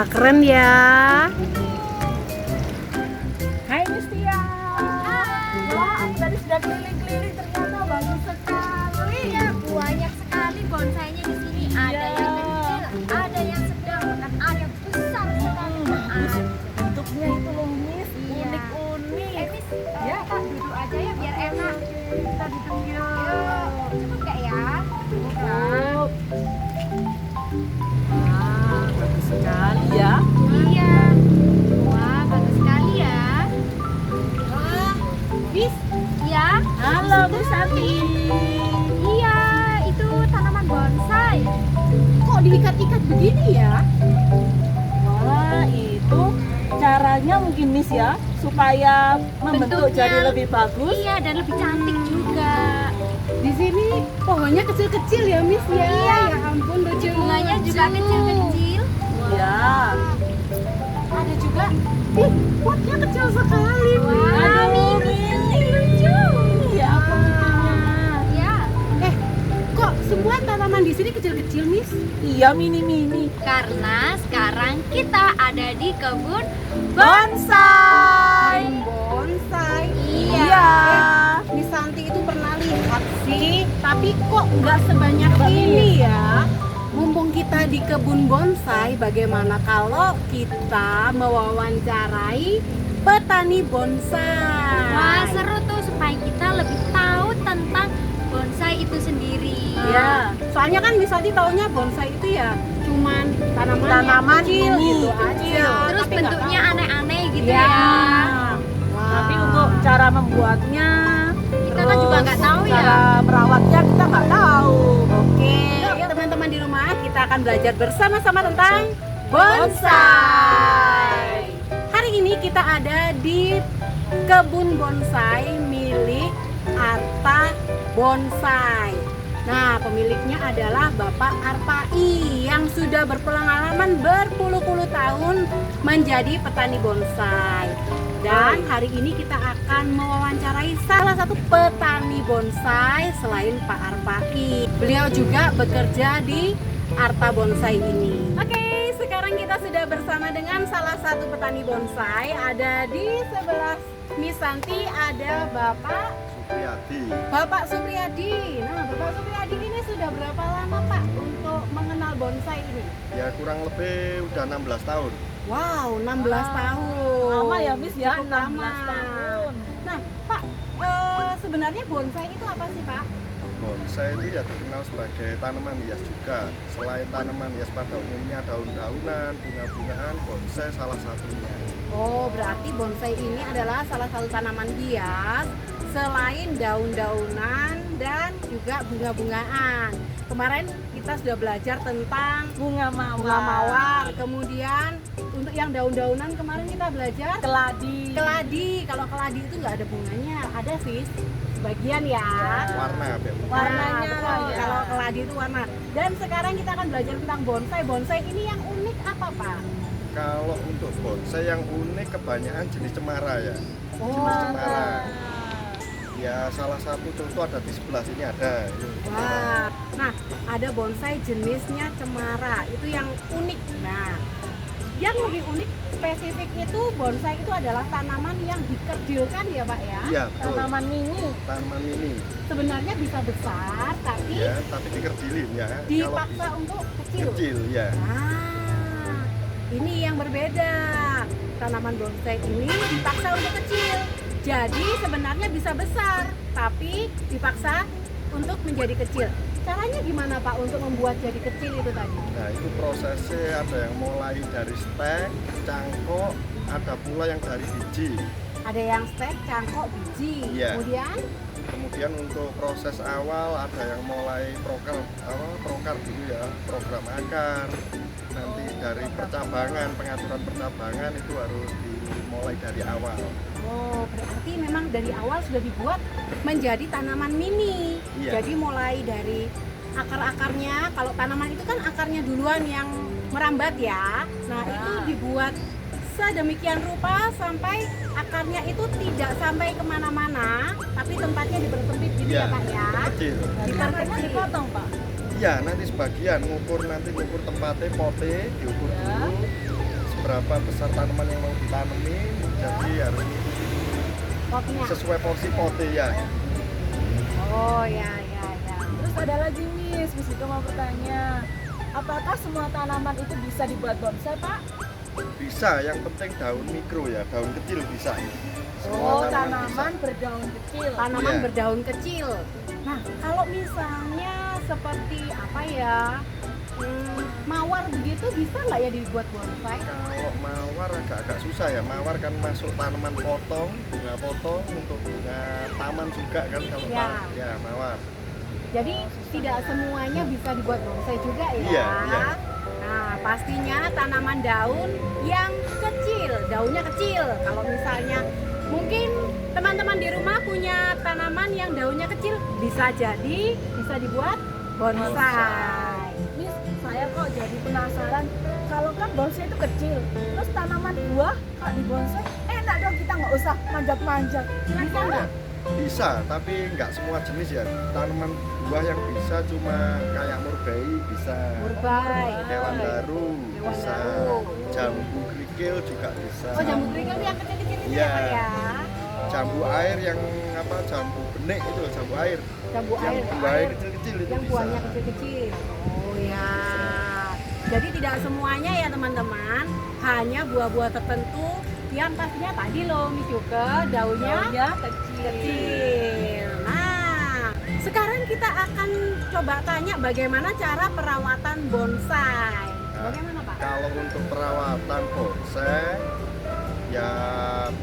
Wah, keren ya. Hai Miss Tia. Wah, aku tadi sudah keliling-keliling, ternyata bagus sekali. Iya, banyak sekali bonsainya di sini. Ada yang kecil, ada yang sedang, dan ada yang besar sekali. Bagus. Bentuknya itu loh Miss, Iya. unik-unik. Miss, Ya. kita duduk aja ya biar enak. Kita duduk yuk. Yuk, cukup gak ya? Cukup. Wah, bagus sekali ya. Iya. Wah, bagus sekali ya. Wah, Miss, Iya. Halo Bu Santi. Iya, itu tanaman bonsai. kok diikat-ikat begini ya? Wah, itu caranya mungkin Miss ya, supaya membentuk Bentuknya. jadi lebih bagus. Iya, dan lebih cantik juga. Di sini pohonnya kecil-kecil ya, Miss ya. Iya. Ya ampun, lucu. Bunganya juga kecil-kecil. Ya. Ada juga, potnya kecil sekali. Miss. Aduh, Miss. Lucu. Ya apa lucunya? Iya, Kok semua tanaman di sini kecil-kecil, Miss? Iya, mini-mini. karena sekarang kita ada di kebun Bonsai. Bonsai. Iya. Miss Santi itu pernah lihat sih, tapi kok nggak sebanyak ini ya? Mumpung kita di kebun bonsai, bagaimana kalau kita mewawancarai petani bonsai? Wah, seru tuh supaya kita lebih tahu tentang bonsai itu sendiri. Iya. Soalnya kan Miss Santi taunya bonsai itu ya cuman tanaman yang Tanaman kecil mini, gitu kecil. aja. Terus Tapi nggak bentuknya tahu. aneh-aneh gitu Ya. ya. Wah. Tapi untuk cara membuatnya, Kita kan juga nggak tahu ya. cara merawatnya kita nggak tahu. Oke, yuk teman-teman di rumah kita akan belajar bersama-sama tentang bonsai. Hari ini kita ada di kebun bonsai milik Arta Bonsai. Nah, pemiliknya adalah Bapak Arpai yang sudah berpengalaman berpuluh-puluh tahun menjadi petani bonsai. Dan hari ini kita akan mewawancarai salah satu petani bonsai selain Pak Arpai. Beliau juga bekerja di Arta Bonsai ini. Oke, sekarang kita sudah bersama dengan salah satu petani bonsai. Ada di sebelah Miss Santi ada Bapak Supriyadi. Nah, Bapak Supriyadi ini sudah berapa lama Pak untuk mengenal bonsai ini? Ya kurang lebih udah 16 tahun. Wow, 16 tahun. Lama ya Miss ya, Cukup 16 lama. tahun. Nah, Pak, sebenarnya bonsai itu apa sih, Pak? Bonsai itu ya terkenal sebagai tanaman hias juga. Selain tanaman hias pada umumnya daun-daunan, bunga-bungaan, bonsai salah satunya. Oh, berarti bonsai ini adalah salah satu tanaman hias selain daun-daunan dan juga bunga-bungaan. Kemarin kita sudah belajar tentang Bunga mawar. bunga mawar. Kemudian untuk yang daun-daunan kemarin kita belajar Keladi. keladi. Kalau keladi itu nggak ada bunganya, ada sih sebagian ya. Warna Beb. Warnanya, Betul. ya. Kalau keladi itu warna. Dan sekarang kita akan belajar tentang bonsai. Bonsai ini yang unik apa, Pak? Kalau untuk bonsai yang unik kebanyakan jenis cemara ya. Oh, Jenis cemara. Ya salah satu contoh ada di sebelah sini ada. wah. Nah, ada bonsai jenisnya cemara. Itu yang unik. Nah, yang lebih unik spesifik itu bonsai itu adalah tanaman yang dikerdilkan ya, Pak ya. Iya betul. Tanaman mini. Tanaman ini. Sebenarnya bisa besar, tapi Ya tapi dikerdilin ya. dipaksa untuk kecil. kecil ya. Nah, ini yang berbeda. Tanaman bonsai ini dipaksa untuk kecil. Jadi sebenarnya bisa besar, tapi dipaksa untuk menjadi kecil. Caranya gimana Pak untuk membuat jadi kecil itu tadi? Nah itu prosesnya ada yang mulai dari stek, cangkok, ada pula yang dari biji. Ada yang stek, cangkok, biji. Iya. Kemudian Untuk proses awal ada yang mulai prokar dulu ya, program akar. Nanti dari percabangan, pengaturan percabangan itu harus dimulai dari awal. oh, berarti memang dari awal sudah dibuat menjadi tanaman mini. Iya. Jadi mulai dari akar-akarnya, kalau tanaman itu kan akarnya duluan yang merambat ya. Nah, itu dibuat sedemikian rupa sampai akarnya itu tidak sampai kemana-mana, tapi tempatnya dipersempit gitu ya Pak ya. Kecil. Diperkecil. Dipotong Pak. Iya, nanti sebagian ngukur tempatnya, pote, diukur Ya. dulu. berapa besar tanaman yang mau ditanemin, jadi harus Potnya. sesuai porsi pote ya. Oh ya. Terus ada lagi Miss juga mau bertanya, apakah semua tanaman itu bisa dibuat bonsai Pak? Bisa, yang penting daun mikro ya, daun kecil bisa. Oh, Semua tanaman berdaun kecil. Tanaman Iya. berdaun kecil. Nah, kalau misalnya seperti apa ya, mawar begitu bisa nggak ya dibuat bonsai? Kalau mawar agak susah ya, mawar kan masuk tanaman potong, bunga potong untuk bunga taman juga kan kalau Ya. ya mawar. Jadi tidak semuanya bisa dibuat bonsai juga ya. Iya. Nah, pastinya tanaman daun yang kecil, daunnya kecil. Kalau misalnya mungkin teman-teman di rumah punya tanaman yang daunnya kecil, bisa dibuat bonsai. Miss, saya kok jadi penasaran, kalau kan bonsai itu kecil, terus tanaman buah kalau di bonsai enak dong, kita nggak usah manjat-manjat. Bisa nggak? Bisa, tapi nggak semua jenis ya. Tanaman buah yang bisa cuma kayak murbei bisa, Murbai. hewan baru Hewan bisa, baru. jambu kerikil juga bisa. Oh, jambu kerikil yang kecil-kecil itu Iya. ya, Pak ya? Jambu air yang apa? Jambu benek itu loh, jambu air. Jambu Yang air, buahnya kecil-kecil itu yang bisa. buahnya kecil-kecil. Oh ya. Jadi tidak semuanya ya teman-teman, hanya buah-buah tertentu yang pastinya tadi loh Miss Yuke, daunnya kecil. Nah, sekarang kita akan coba tanya bagaimana cara perawatan bonsai. Bagaimana Pak? Kalau untuk perawatan bonsai, ya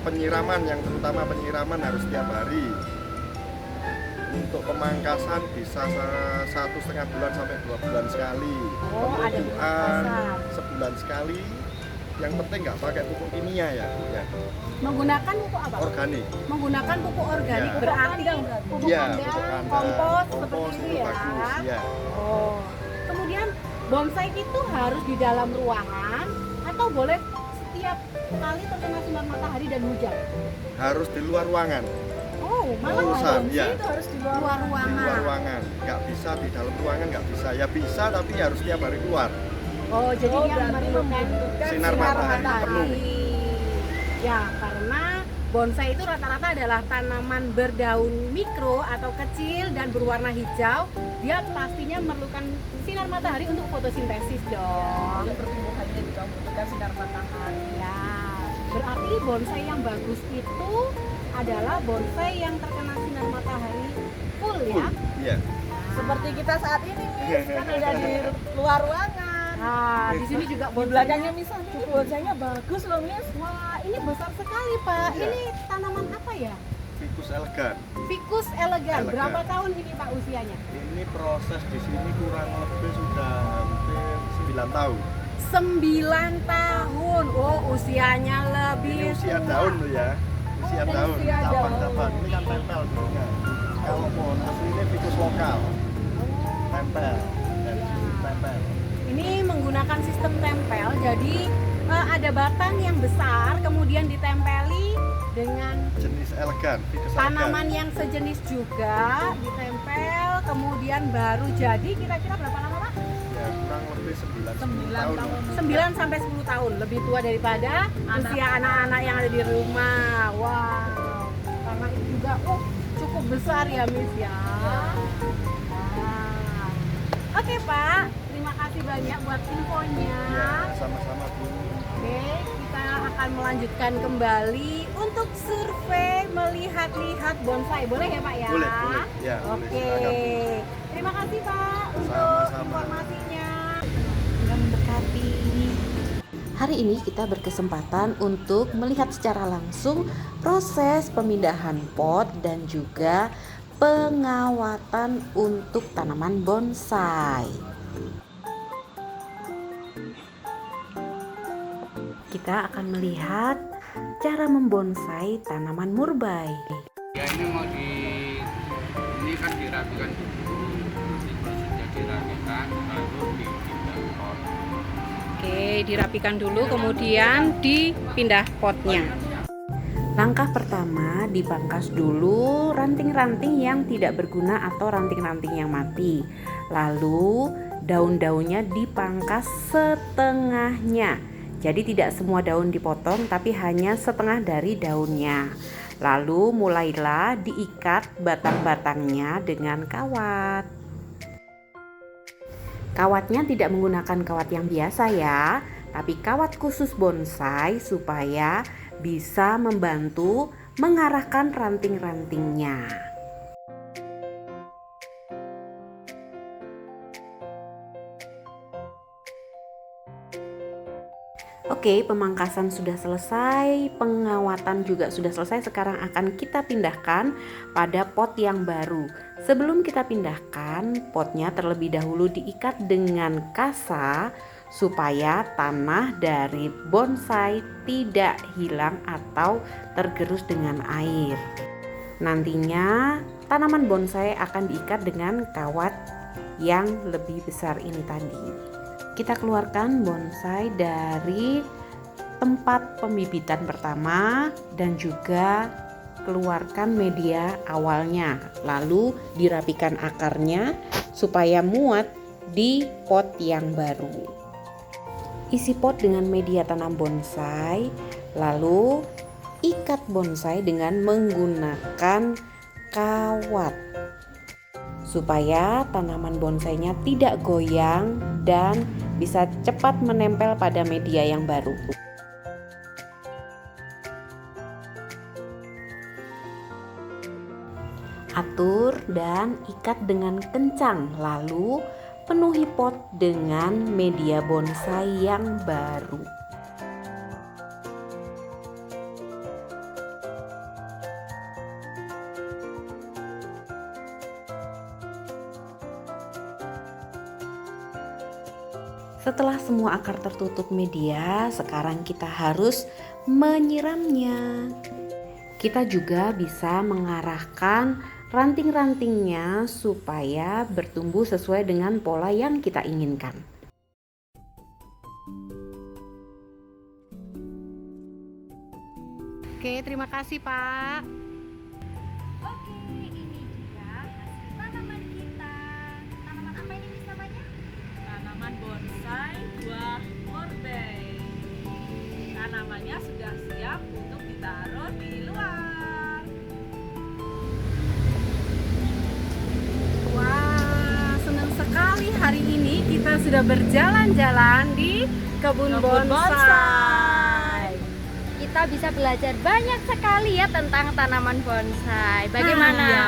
penyiraman, yang terutama penyiraman harus setiap hari. Untuk pemangkasan bisa 1,5 bulan sampai 2 bulan sekali. Oh, ada Pemupukan pemangkasan. sebulan sekali. Yang penting nggak pakai pupuk kimia ya, Menggunakan pupuk apa? organik. Menggunakan pupuk organik Ya. berarti pupuk Iya, kandang, pupuk kandang, kompos, kompos seperti itu itu ya. bagus. Ya. Oh. Kemudian bonsai itu harus di dalam ruangan atau boleh setiap kali terkena sinar matahari dan hujan? Harus di luar ruangan. Oh, malah Urusan, bonsai ya. Itu harus di luar. luar Di ruangan. luar ruangan, nggak bisa di dalam ruangan, nggak bisa. Ya bisa, tapi harus setiap hari keluar. Oh, jadi Oh, dia berarti memerlukan membutuhkan sinar matahari. Ya, karena bonsai itu rata-rata adalah tanaman berdaun mikro atau kecil dan berwarna hijau. Dia pastinya memerlukan sinar matahari untuk fotosintesis dong. Pertumbuhannya juga membutuhkan sinar matahari. Ya, berarti bonsai yang bagus itu adalah bonsai yang terkena sinar matahari full ya. Iya. Seperti kita saat ini, Miss, kan ada di luar ruangan. Nah, di sini juga Di bonsainya. belakangnya Miss, ini bonsainya bagus loh Miss. Wah, ini besar sekali Pak. Iya. Ini tanaman apa ya? Ficus elegan. Ficus elegan. Elegan. Berapa tahun ini Pak usianya? Ini proses di sini kurang lebih sudah hampir 9 tahun. 9 tahun. Oh, usianya lebih Ini usia tua. daun loh ya. Usia ini daun. usia daun. Cabang-cabang. Ini kan tempel bunga. Kalau pohon asli ini ficus lokal. Tempel. Dari sini tempel. Ini menggunakan sistem tempel. Jadi ada batang yang besar kemudian ditempeli dengan Jenis elegan. Ficus tanaman elegan. yang sejenis juga ditempel, kemudian baru jadi. Kira-kira berapa lama Pak? Ya kurang lebih 9 9 tahun. tahun. 9 sampai 10 tahun, lebih tua daripada usia anak-anak yang ada di rumah. Wow, karena itu juga cukup besar ya Miss ya. Nah. Oke Pak, terima kasih banyak buat infonya. Ya, sama-sama Bu. Oke, kita akan melanjutkan kembali untuk survei melihat-lihat bonsai. Boleh ya Pak ya? Boleh, boleh. Ya, boleh. Oke. Silakan. Terima kasih Pak untuk Sama-sama. informasinya. Sudah mendekati. Hari ini kita berkesempatan untuk melihat secara langsung proses pemindahan pot dan juga pengawatan untuk tanaman bonsai. Kita akan melihat cara membonsai tanaman murbei. Ya ini mau ini kan dirapikan dulu, sudah dirapikan baru dipindah pot. Oke, dirapikan dulu kemudian dipindah potnya. Langkah pertama, dipangkas dulu ranting-ranting yang tidak berguna atau ranting-ranting yang mati. Lalu daun-daunnya dipangkas setengahnya. Jadi tidak semua daun dipotong, tapi hanya setengah dari daunnya. Lalu mulailah diikat batang-batangnya dengan kawat. Kawatnya tidak menggunakan kawat yang biasa ya, tapi kawat khusus bonsai supaya bisa membantu mengarahkan ranting-rantingnya. Oke, pemangkasan sudah selesai, pengawatan juga sudah selesai. Sekarang akan kita pindahkan pada pot yang baru. Sebelum kita pindahkan, potnya terlebih dahulu diikat dengan kasa supaya tanah dari bonsai tidak hilang atau tergerus dengan air. Nantinya tanaman bonsai akan diikat dengan kawat yang lebih besar ini tadi. Kita keluarkan bonsai dari tempat pembibitan pertama dan juga keluarkan media awalnya. Lalu dirapikan akarnya supaya muat di pot yang baru. Isi pot dengan media tanam bonsai, lalu ikat bonsai dengan menggunakan kawat supaya tanaman bonsainya tidak goyang dan bisa cepat menempel pada media yang baru. Atur dan ikat dengan kencang, lalu penuhi pot dengan media bonsai yang baru. Setelah semua akar tertutup media, sekarang kita harus menyiramnya. Kita juga bisa mengarahkan ranting-rantingnya supaya bertumbuh sesuai dengan pola yang kita inginkan. Oke, terima kasih Pak. Oke, ini dia hasil tanaman kita. Tanaman apa ini Miss namanya? Tanaman bonsai buah morbei. Tanamannya sudah siap untuk ditaruh di luar. Wah, senang sekali hari ini kita sudah berjalan-jalan di kebun bonsai. Kita bisa belajar banyak sekali ya tentang tanaman bonsai. Bagaimana? Nah, ya.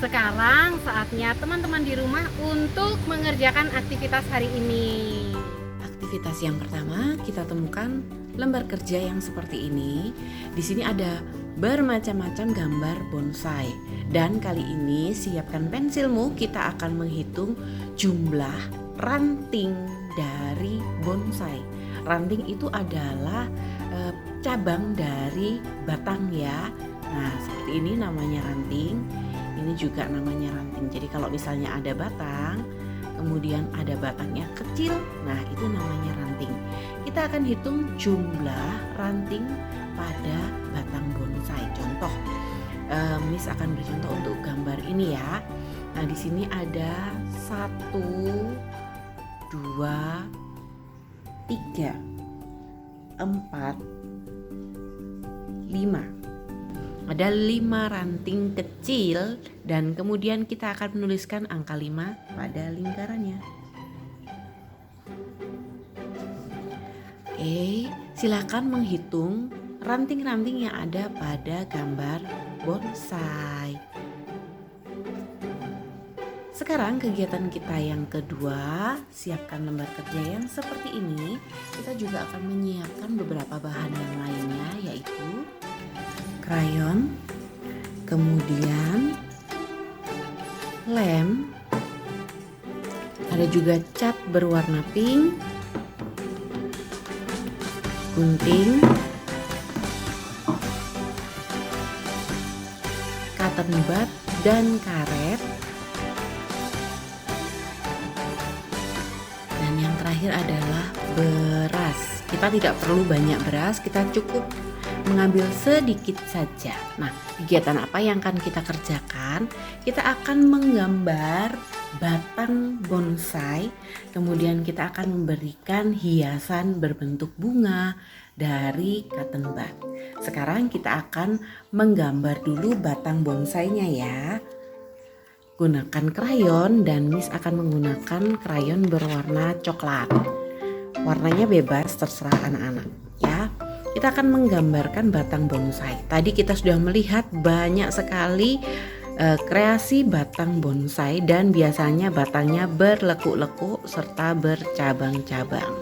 Sekarang saatnya teman-teman di rumah untuk mengerjakan aktivitas hari ini. Aktivitas yang pertama, kita temukan lembar kerja yang seperti ini. Di sini ada bermacam-macam gambar bonsai. Dan kali ini siapkan pensilmu, kita akan menghitung jumlah ranting dari bonsai. Ranting itu adalah cabang dari batang ya. Nah, seperti ini namanya ranting. Ini juga namanya ranting. Jadi kalau misalnya ada batang, kemudian ada batangnya kecil, nah itu namanya ranting. Kita akan hitung jumlah ranting pada batang bonsai. Contoh, Miss akan beri contoh untuk gambar ini ya. Nah, di sini ada 1, 2, 3, 4, 5. Ada 5 ranting kecil dan kemudian kita akan menuliskan angka 5 pada lingkarannya. Oke, silakan menghitung ranting-ranting yang ada pada gambar bonsai. Sekarang kegiatan kita yang kedua, siapkan lembar kerja yang seperti ini. Kita juga akan menyiapkan beberapa bahan yang lainnya, yaitu krayon, kemudian lem, ada juga cat berwarna pink, gunting, cotton bud dan karet, dan yang terakhir adalah beras. Kita tidak perlu banyak beras, kita cukup mengambil sedikit saja. Nah, kegiatan apa yang akan kita kerjakan? Kita akan menggambar batang bonsai, kemudian kita akan memberikan hiasan berbentuk bunga dari cotton bud. Sekarang kita akan menggambar dulu batang bonsainya ya. Gunakan krayon dan Miss akan menggunakan krayon berwarna coklat. Warnanya bebas, terserah anak-anak ya. Kita akan menggambarkan batang bonsai. Tadi kita sudah melihat banyak sekali kreasi batang bonsai dan biasanya batangnya berlekuk-lekuk serta bercabang-cabang.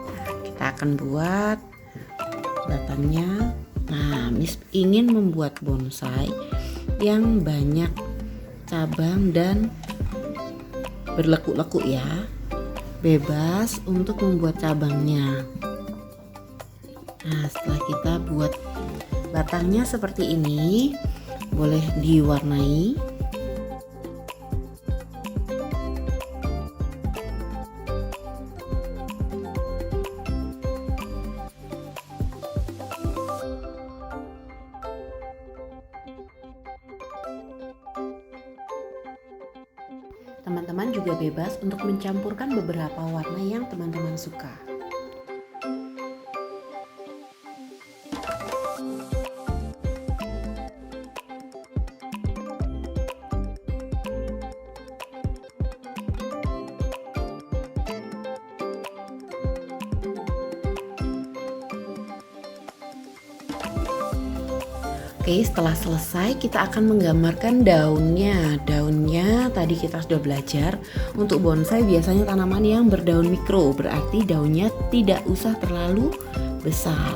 Nah, kita akan buat batangnya. Nah, Miss ingin membuat bonsai yang banyak cabang dan berlekuk-lekuk ya. Bebas untuk membuat cabangnya. Nah, setelah kita buat batangnya seperti ini, boleh diwarnai. Teman-teman juga bebas untuk mencampurkan beberapa warna yang teman-teman suka. Oke, setelah selesai kita akan menggambarkan daunnya. Daunnya tadi kita sudah belajar, untuk bonsai biasanya tanaman yang berdaun mikro, berarti daunnya tidak usah terlalu besar.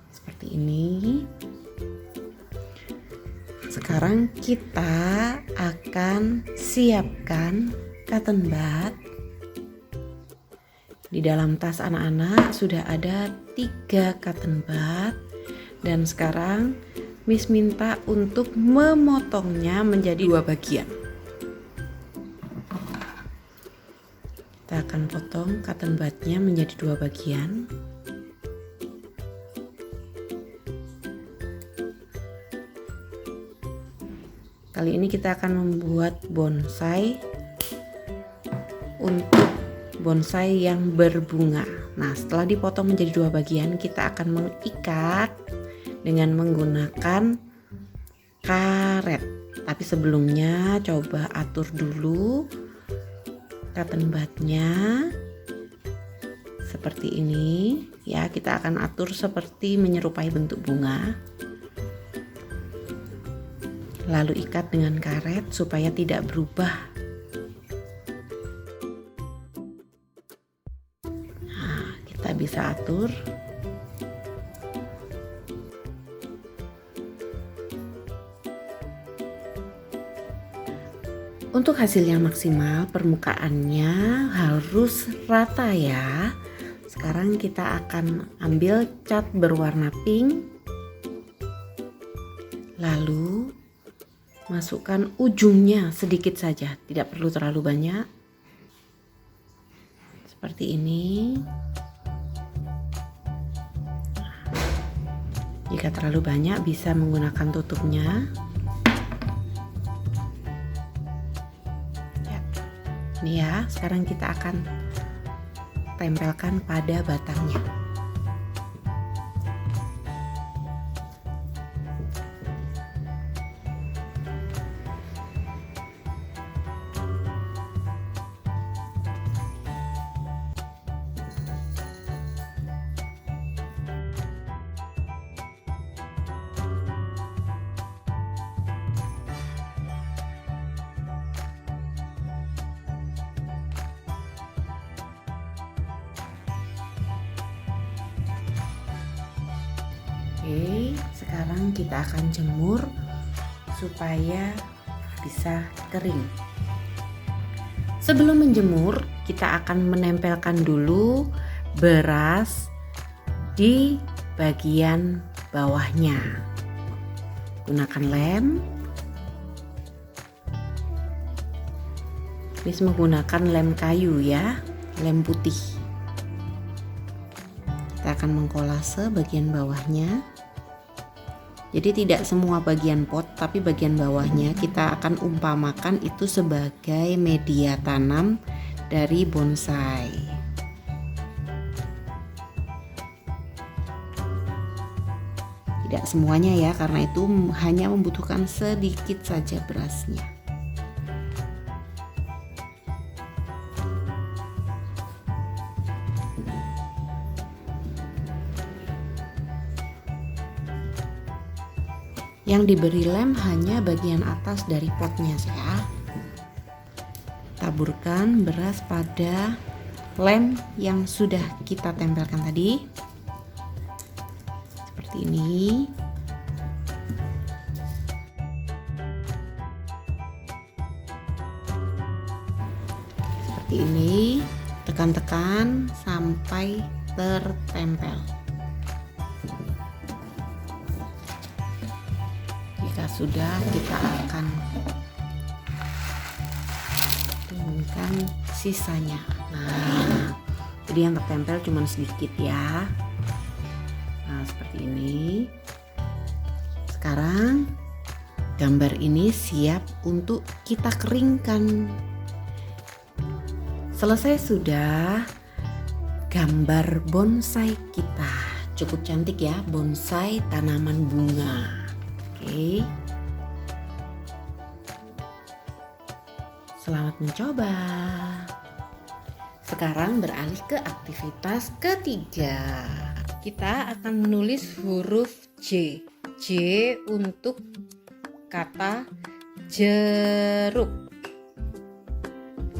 Seperti ini. Sekarang kita akan siapkan cotton bud. Di dalam tas anak-anak sudah ada 3 cotton bud dan sekarang Miss minta untuk memotongnya menjadi 2 bagian. Kita akan potong cotton budnya menjadi 2 bagian. Kali ini kita akan membuat bonsai untuk bonsai yang berbunga. Nah, setelah dipotong menjadi 2 bagian, kita akan mengikat dengan menggunakan karet. Tapi sebelumnya coba atur dulu cotton budnya seperti ini ya. Kita akan atur seperti menyerupai bentuk bunga. Lalu ikat dengan karet supaya tidak berubah. Nah, kita bisa atur. Untuk hasil yang maksimal, permukaannya harus rata ya. Sekarang kita akan ambil cat berwarna pink. Lalu masukkan ujungnya sedikit saja, tidak perlu terlalu banyak. Seperti ini. Jika terlalu banyak bisa menggunakan tutupnya. Ya. Ini ya, sekarang kita akan tempelkan pada batangnya. Oke, sekarang kita akan jemur supaya bisa kering. Sebelum menjemur, kita akan menempelkan dulu beras di bagian bawahnya. Gunakan lem. Please menggunakan lem kayu ya, lem putih. Kita akan mengkolase bagian bawahnya. Jadi tidak semua bagian pot, tapi bagian bawahnya kita akan umpamakan itu sebagai media tanam dari bonsai. Tidak semuanya ya, karena itu hanya membutuhkan sedikit saja berasnya. Yang diberi lem hanya bagian atas dari potnya ya. Taburkan beras pada lem yang sudah kita tempelkan tadi. Seperti ini. Seperti ini, tekan-tekan sampai tertempel. Jika sudah, kita akan timbulkan sisanya. Nah, jadi yang tertempel cuma sedikit ya. Nah, seperti ini. Sekarang gambar ini siap untuk kita keringkan. Selesai sudah gambar bonsai kita. Cukup cantik ya, bonsai tanaman bunga. Oke. Selamat mencoba. Sekarang beralih ke aktivitas ketiga. Kita akan menulis huruf J. J untuk kata jeruk.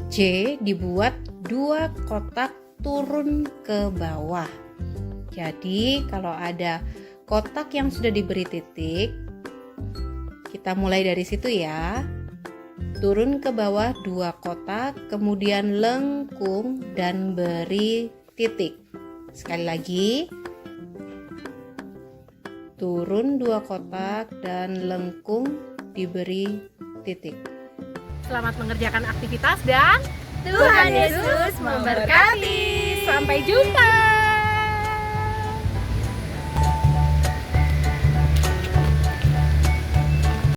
J dibuat 2 kotak turun ke bawah. Jadi kalau ada kotak yang sudah diberi titik, kita mulai dari situ ya. Turun ke bawah 2 kotak, kemudian lengkung dan beri titik. Sekali lagi. Turun 2 kotak dan lengkung diberi titik. Selamat mengerjakan aktivitas dan Tuhan Yesus memberkati. sampai jumpa.